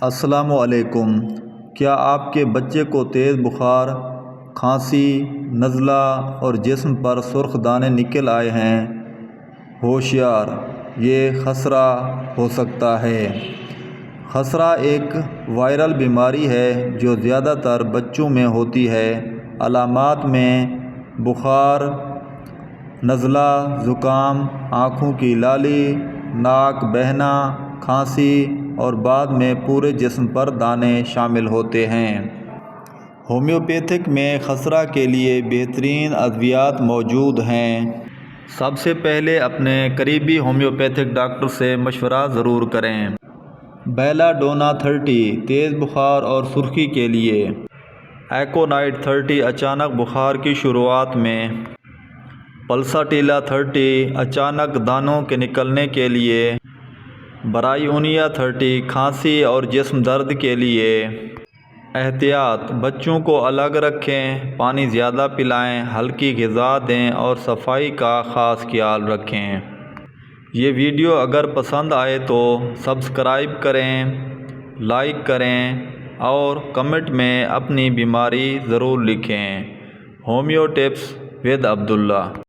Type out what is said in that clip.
السلام علیکم۔ کیا آپ کے بچے کو تیز بخار، کھانسی، نزلہ اور جسم پر سرخ دانے نکل آئے ہیں؟ ہوشیار، یہ خسرہ ہو سکتا ہے۔ خسرہ ایک وائرل بیماری ہے جو زیادہ تر بچوں میں ہوتی ہے۔ علامات میں بخار، نزلہ، زکام، آنکھوں کی لالی، ناک بہنا، کھانسی اور بعد میں پورے جسم پر دانے شامل ہوتے ہیں۔ ہومیوپیتھک میں خسرہ کے لیے بہترین ادویات موجود ہیں۔ سب سے پہلے اپنے قریبی ہومیوپیتھک ڈاکٹر سے مشورہ ضرور کریں۔ بیلا ڈونا 30 تیز بخار اور سرخی کے لیے، ایکونائٹ 30 اچانک بخار کی شروعات میں، پلساٹیلا 30 اچانک دانوں کے نکلنے کے لیے، برائیونیا 30 کھانسی اور جسم درد کے لیے۔ احتیاط: بچوں کو الگ رکھیں، پانی زیادہ پلائیں، ہلکی غذا دیں اور صفائی کا خاص خیال رکھیں۔ یہ ویڈیو اگر پسند آئے تو سبسکرائب کریں، لائک کریں اور کمنٹ میں اپنی بیماری ضرور لکھیں۔ Homeo tips with Abdullah.